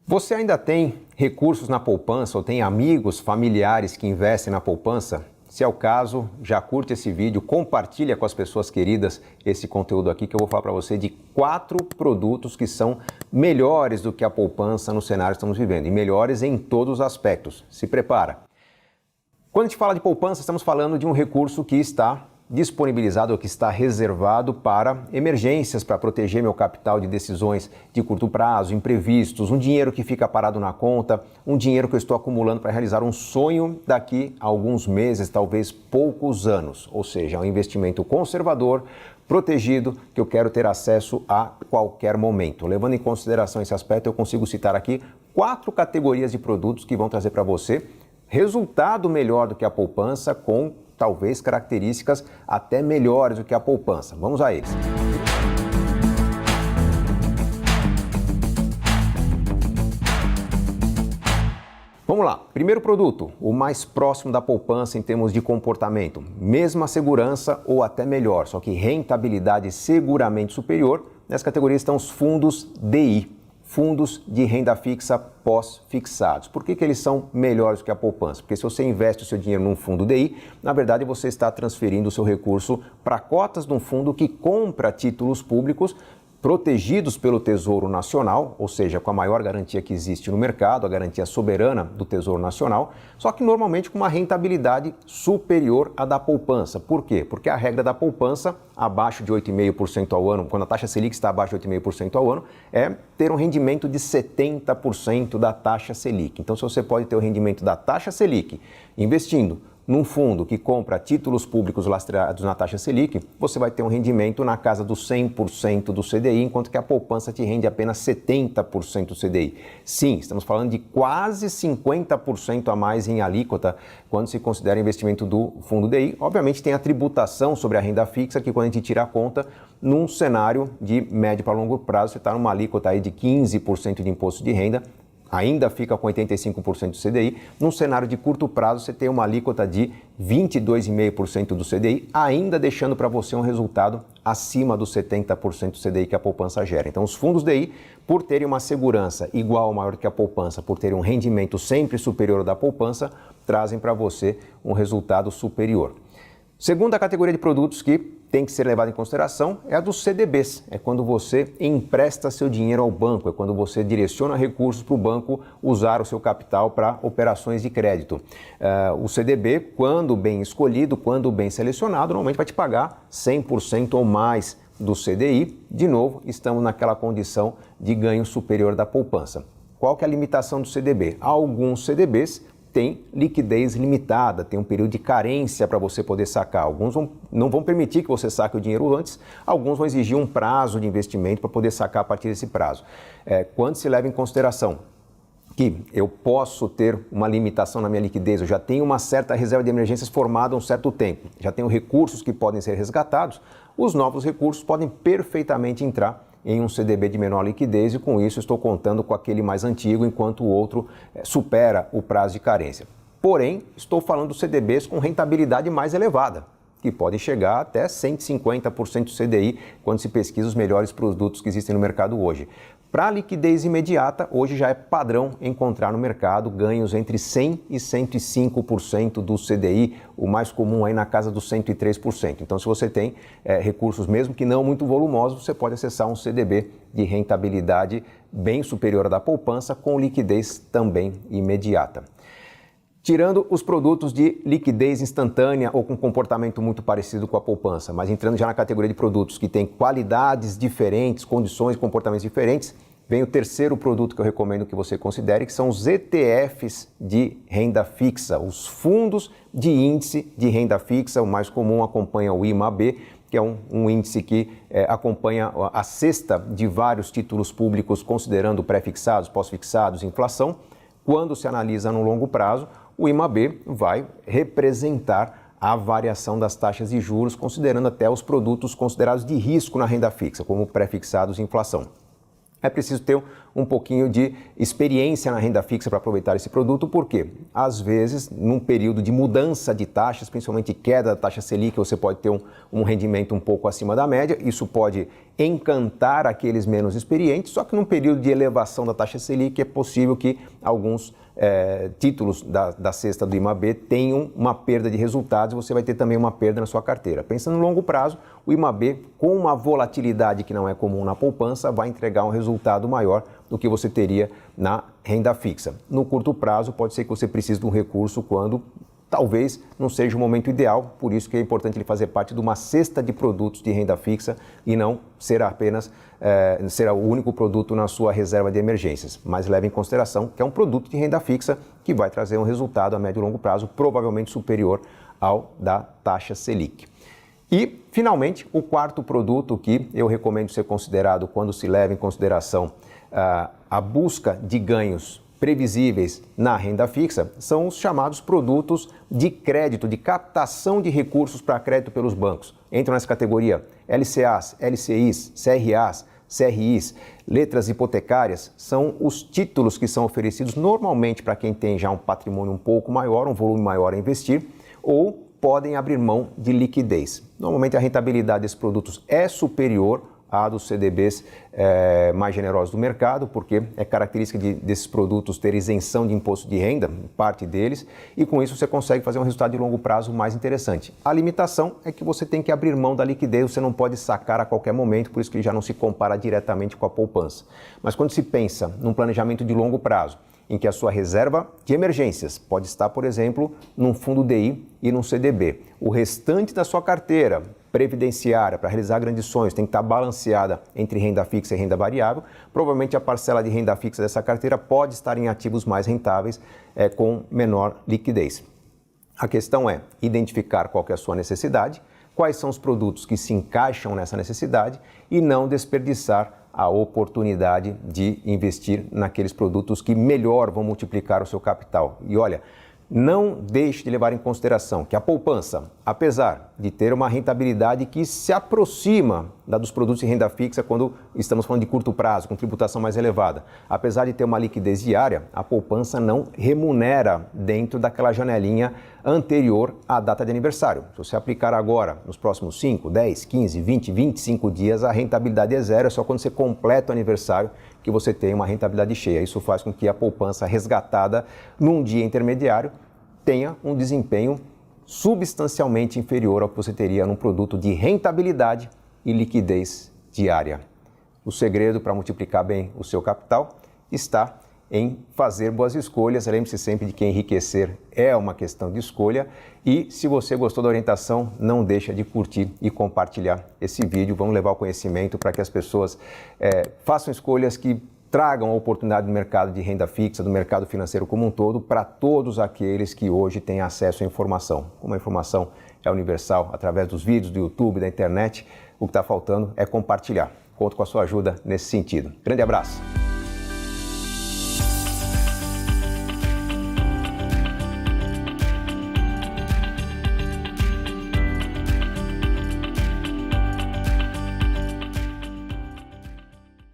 Você ainda tem recursos na poupança ou tem amigos, familiares que investem na poupança? Se é o caso, já curte esse vídeo, compartilha com as pessoas queridas esse conteúdo aqui que eu vou falar para você de 4 produtos que são melhores do que a poupança no cenário que estamos vivendo e melhores em todos os aspectos. Se prepara! Quando a gente fala de poupança, estamos falando de um recurso que está disponibilizado ou que está reservado para emergências, para proteger meu capital de decisões de curto prazo, imprevistos, um dinheiro que fica parado na conta, um dinheiro que eu estou acumulando para realizar um sonho daqui a alguns meses, talvez poucos anos. Ou seja, é um investimento conservador, protegido, que eu quero ter acesso a qualquer momento. Levando em consideração esse aspecto, eu consigo citar aqui 4 categorias de produtos que vão trazer para você resultado melhor do que a poupança, com talvez características até melhores do que a poupança. Vamos a eles. Vamos lá. Primeiro produto, o mais próximo da poupança em termos de comportamento. Mesma segurança ou até melhor, só que rentabilidade seguramente superior. Nessa categoria estão os fundos DI. Fundos de renda fixa pós-fixados. Por que eles são melhores do que a poupança? Porque se você investe o seu dinheiro num fundo DI, na verdade você está transferindo o seu recurso para cotas de um fundo que compra títulos públicos protegidos pelo Tesouro Nacional, ou seja, com a maior garantia que existe no mercado, a garantia soberana do Tesouro Nacional, só que normalmente com uma rentabilidade superior à da poupança. Por quê? Porque a regra da poupança, abaixo de 8,5% ao ano, quando a taxa Selic está abaixo de 8,5% ao ano, é ter um rendimento de 70% da taxa Selic. Então, se você pode ter o rendimento da taxa Selic investindo num fundo que compra títulos públicos lastreados na taxa Selic, você vai ter um rendimento na casa dos 100% do CDI, enquanto que a poupança te rende apenas 70% do CDI. Sim, estamos falando de quase 50% a mais em alíquota quando se considera investimento do fundo DI. Obviamente tem a tributação sobre a renda fixa, que quando a gente tira a conta, num cenário de médio para longo prazo, você está numa alíquota aí de 15% de imposto de renda, ainda fica com 85% do CDI. Num cenário de curto prazo, você tem uma alíquota de 22,5% do CDI, ainda deixando para você um resultado acima dos 70% do CDI que a poupança gera. Então, os fundos DI, por terem uma segurança igual ou maior que a poupança, por terem um rendimento sempre superior ao da poupança, trazem para você um resultado superior. Segunda categoria de produtos que tem que ser levada em consideração é a dos CDBs. É quando você empresta seu dinheiro ao banco, é quando você direciona recursos para o banco usar o seu capital para operações de crédito. O CDB, quando bem escolhido, quando bem selecionado, normalmente vai te pagar 100% ou mais do CDI. De novo, estamos naquela condição de ganho superior da poupança. Qual que é a limitação do CDB? Alguns CDBs tem liquidez limitada, tem um período de carência para você poder sacar. Alguns não vão permitir que você saque o dinheiro antes, alguns vão exigir um prazo de investimento para poder sacar a partir desse prazo. Quando se leva em consideração que eu posso ter uma limitação na minha liquidez, eu já tenho uma certa reserva de emergências formada há um certo tempo, já tenho recursos que podem ser resgatados, os novos recursos podem perfeitamente entrar em um CDB de menor liquidez e com isso estou contando com aquele mais antigo enquanto o outro supera o prazo de carência. Porém, estou falando dos CDBs com rentabilidade mais elevada, que podem chegar até 150% do CDI quando se pesquisa os melhores produtos que existem no mercado hoje. Para a liquidez imediata, hoje já é padrão encontrar no mercado ganhos entre 100% e 105% do CDI, o mais comum aí na casa dos 103%. Então, se você tem recursos, mesmo que não muito volumosos, você pode acessar um CDB de rentabilidade bem superior à da poupança, com liquidez também imediata. Tirando os produtos de liquidez instantânea ou com comportamento muito parecido com a poupança, mas entrando já na categoria de produtos que têm qualidades diferentes, condições e comportamentos diferentes, vem o terceiro produto que eu recomendo que você considere, que são os ETFs de renda fixa, os fundos de índice de renda fixa. O mais comum acompanha o IMAB, que é um índice que acompanha a cesta de vários títulos públicos, considerando pré-fixados, pós-fixados, inflação. Quando se analisa no longo prazo, o IMAB vai representar a variação das taxas de juros, considerando até os produtos considerados de risco na renda fixa, como pré-fixados e inflação. É preciso ter um pouquinho de experiência na renda fixa para aproveitar esse produto, porque às vezes, num período de mudança de taxas, principalmente queda da taxa Selic, você pode ter um rendimento um pouco acima da média, isso pode encantar aqueles menos experientes, só que num período de elevação da taxa Selic é possível que alguns títulos da cesta do IMAB tenham uma perda de resultados e você vai ter também uma perda na sua carteira. Pensando no longo prazo, o IMAB, com uma volatilidade que não é comum na poupança, vai entregar um resultado maior do que você teria na renda fixa. No curto prazo, pode ser que você precise de um recurso quando talvez não seja o momento ideal, por isso que é importante ele fazer parte de uma cesta de produtos de renda fixa e não ser apenas ser o único produto na sua reserva de emergências. Mas leve em consideração que é um produto de renda fixa que vai trazer um resultado a médio e longo prazo provavelmente superior ao da taxa Selic. E, finalmente, o quarto produto que eu recomendo ser considerado quando se leva em consideração a busca de ganhos previsíveis na renda fixa são os chamados produtos de crédito, de captação de recursos para crédito pelos bancos. Entram nessa categoria LCAs, LCIs, CRAs, CRIs, letras hipotecárias, são os títulos que são oferecidos normalmente para quem tem já um patrimônio um pouco maior, um volume maior a investir, ou podem abrir mão de liquidez. Normalmente a rentabilidade desses produtos é superior à dos CDBs mais generosos do mercado, porque é característica desses produtos ter isenção de imposto de renda, parte deles, e com isso você consegue fazer um resultado de longo prazo mais interessante. A limitação é que você tem que abrir mão da liquidez, você não pode sacar a qualquer momento, por isso que ele já não se compara diretamente com a poupança. Mas quando se pensa num planejamento de longo prazo, em que a sua reserva de emergências pode estar, por exemplo, num fundo DI e num CDB. O restante da sua carteira previdenciária para realizar grandes sonhos tem que estar balanceada entre renda fixa e renda variável. Provavelmente a parcela de renda fixa dessa carteira pode estar em ativos mais rentáveis com menor liquidez. A questão é identificar qual que é a sua necessidade, quais são os produtos que se encaixam nessa necessidade e não desperdiçar a oportunidade de investir naqueles produtos que melhor vão multiplicar o seu capital. E olha, não deixe de levar em consideração que a poupança, apesar de ter uma rentabilidade que se aproxima da dos produtos de renda fixa quando estamos falando de curto prazo, com tributação mais elevada, apesar de ter uma liquidez diária, a poupança não remunera dentro daquela janelinha anterior à data de aniversário. Se você aplicar agora, nos próximos 5, 10, 15, 20, 25 dias, a rentabilidade é zero, é só quando você completa o aniversário que você tem uma rentabilidade cheia. Isso faz com que a poupança resgatada num dia intermediário tenha um desempenho substancialmente inferior ao que você teria num produto de rentabilidade e liquidez diária. O segredo para multiplicar bem o seu capital está em fazer boas escolhas. Lembre-se sempre de que enriquecer é uma questão de escolha. E se você gostou da orientação, não deixa de curtir e compartilhar esse vídeo. Vamos levar o conhecimento para que as pessoas façam escolhas que tragam a oportunidade do mercado de renda fixa, do mercado financeiro como um todo, para todos aqueles que hoje têm acesso à informação. Como a informação é universal através dos vídeos, do YouTube, da internet, o que está faltando é compartilhar. Conto com a sua ajuda nesse sentido. Grande abraço!